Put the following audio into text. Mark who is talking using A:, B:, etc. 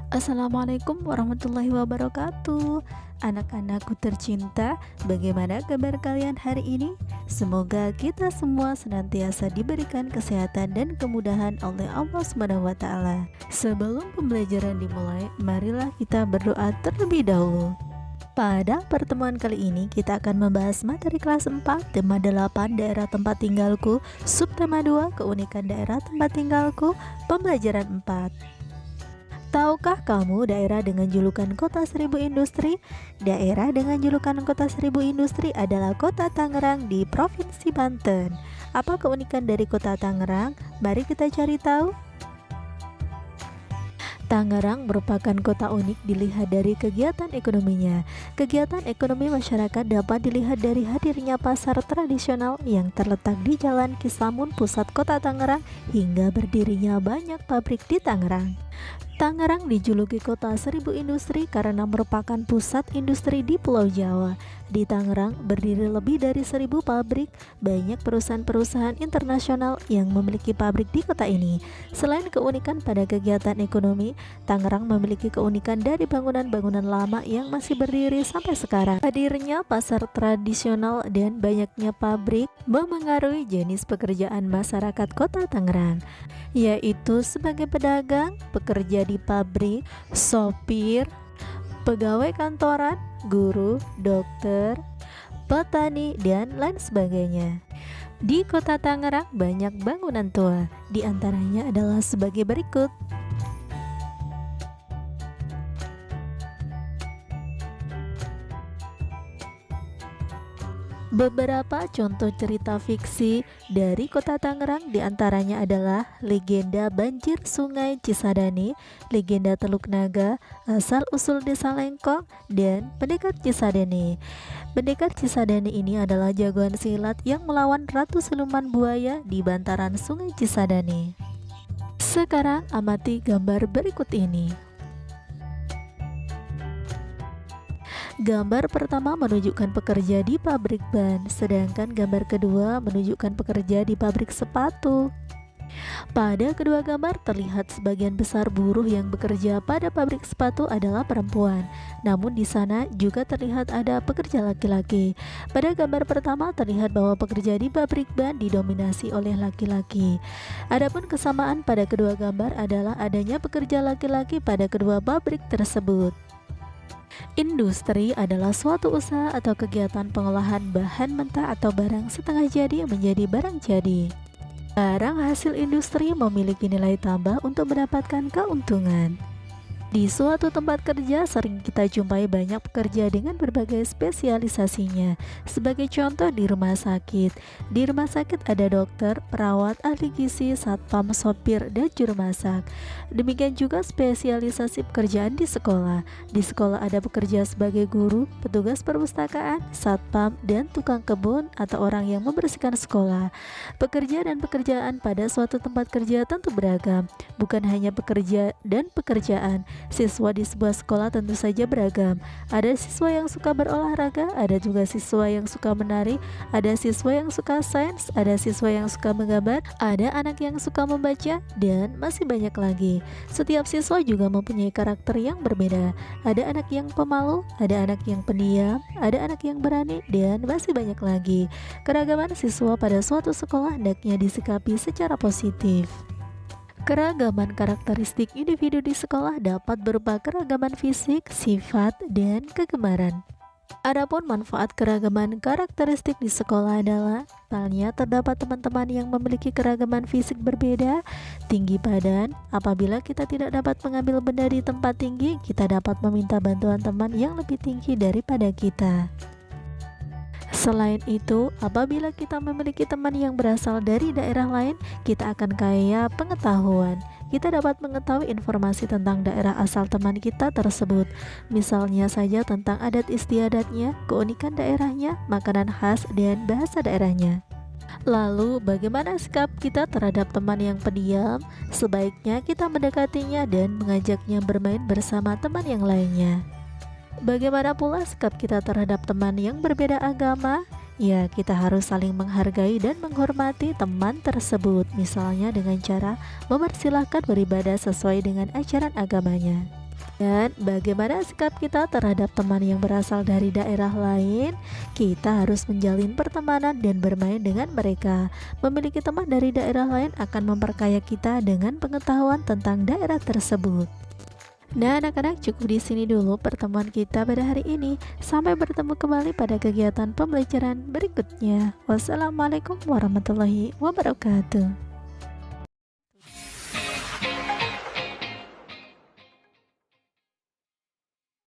A: Assalamualaikum warahmatullahi wabarakatuh. Anak-anakku tercinta, bagaimana kabar kalian hari ini? Semoga kita semua senantiasa diberikan kesehatan dan kemudahan oleh Allah SWT. Sebelum pembelajaran dimulai, marilah kita berdoa terlebih dahulu. Pada pertemuan kali ini kita akan membahas materi kelas 4, tema 8 daerah tempat tinggalku, subtema 2 keunikan daerah tempat tinggalku, pembelajaran 4. Tahukah kamu daerah dengan julukan Kota Seribu Industri? Daerah dengan julukan Kota Seribu Industri adalah Kota Tangerang di Provinsi Banten. Apa keunikan dari Kota Tangerang? Mari kita cari tahu. Tangerang merupakan kota unik dilihat dari kegiatan ekonominya. Kegiatan ekonomi masyarakat dapat dilihat dari hadirnya pasar tradisional yang terletak di Jalan Kisamun, pusat kota Tangerang, hingga berdirinya banyak pabrik di Tangerang. Tangerang dijuluki Kota Seribu Industri karena merupakan pusat industri di Pulau Jawa. Di Tangerang berdiri lebih dari 1.000 pabrik, banyak perusahaan-perusahaan internasional yang memiliki pabrik di kota ini. Selain keunikan pada kegiatan ekonomi, Tangerang memiliki keunikan dari bangunan-bangunan lama yang masih berdiri sampai sekarang. Hadirnya pasar tradisional dan banyaknya pabrik memengaruhi jenis pekerjaan masyarakat kota Tangerang, yaitu sebagai pedagang, pekerja di pabrik, sopir, pegawai kantoran, guru, dokter, petani, dan lain sebagainya. Di kota Tangerang banyak bangunan tua, di antaranya adalah sebagai berikut. Beberapa contoh cerita fiksi dari kota Tangerang diantaranya adalah legenda banjir Sungai Cisadane, legenda Teluk Naga, asal-usul Desa Lengkong, dan Pendekar Cisadane. Pendekar Cisadane ini adalah jagoan silat yang melawan Ratu Siluman Buaya di bantaran Sungai Cisadane. Sekarang amati gambar berikut ini. Gambar pertama menunjukkan pekerja di pabrik ban, sedangkan gambar kedua menunjukkan pekerja di pabrik sepatu. Pada kedua gambar terlihat sebagian besar buruh yang bekerja pada pabrik sepatu adalah perempuan. Namun di sana juga terlihat ada pekerja laki-laki. Pada gambar pertama terlihat bahwa pekerja di pabrik ban didominasi oleh laki-laki. Adapun kesamaan pada kedua gambar adalah adanya pekerja laki-laki pada kedua pabrik tersebut. Industri adalah suatu usaha atau kegiatan pengolahan bahan mentah atau barang setengah jadi menjadi barang jadi. Barang hasil industri memiliki nilai tambah untuk mendapatkan keuntungan. Di suatu tempat kerja sering kita jumpai banyak pekerja dengan berbagai spesialisasinya. Sebagai contoh di rumah sakit. Di rumah sakit ada dokter, perawat, ahli gizi, satpam, sopir, dan juru masak. Demikian juga spesialisasi pekerjaan di sekolah. Di sekolah ada pekerja sebagai guru, petugas perpustakaan, satpam, dan tukang kebun atau orang yang membersihkan sekolah. Pekerja dan pekerjaan pada suatu tempat kerja tentu beragam, bukan hanya pekerja dan pekerjaan. Siswa di sebuah sekolah tentu saja beragam. Ada siswa yang suka berolahraga, ada juga siswa yang suka menari, ada siswa yang suka sains, ada siswa yang suka menggambar, ada anak yang suka membaca, dan masih banyak lagi. Setiap siswa juga mempunyai karakter yang berbeda. Ada anak yang pemalu, ada anak yang pendiam, ada anak yang berani, dan masih banyak lagi. Keragaman siswa pada suatu sekolah hendaknya disikapi secara positif. Keragaman karakteristik individu di sekolah dapat berupa keragaman fisik, sifat, dan kegemaran. Adapun manfaat keragaman karakteristik di sekolah adalah, misalnya terdapat teman-teman yang memiliki keragaman fisik berbeda, tinggi badan. Apabila kita tidak dapat mengambil benda di tempat tinggi, kita dapat meminta bantuan teman yang lebih tinggi daripada kita. Selain itu, apabila kita memiliki teman yang berasal dari daerah lain, kita akan kaya pengetahuan. Kita dapat mengetahui informasi tentang daerah asal teman kita tersebut. Misalnya saja tentang adat istiadatnya, keunikan daerahnya, makanan khas, dan bahasa daerahnya. Lalu, bagaimana sikap kita terhadap teman yang pendiam? Sebaiknya kita mendekatinya dan mengajaknya bermain bersama teman yang lainnya. Bagaimana pula sikap kita terhadap teman yang berbeda agama? Ya, kita harus saling menghargai dan menghormati teman tersebut, misalnya dengan cara mempersilahkan beribadah sesuai dengan ajaran agamanya. Dan bagaimana sikap kita terhadap teman yang berasal dari daerah lain? Kita harus menjalin pertemanan dan bermain dengan mereka. Memiliki teman dari daerah lain akan memperkaya kita dengan pengetahuan tentang daerah tersebut. Nah, anak-anak, cukup di sini dulu pertemuan kita pada hari ini. Sampai bertemu kembali pada kegiatan pembelajaran berikutnya. Wassalamualaikum warahmatullahi wabarakatuh.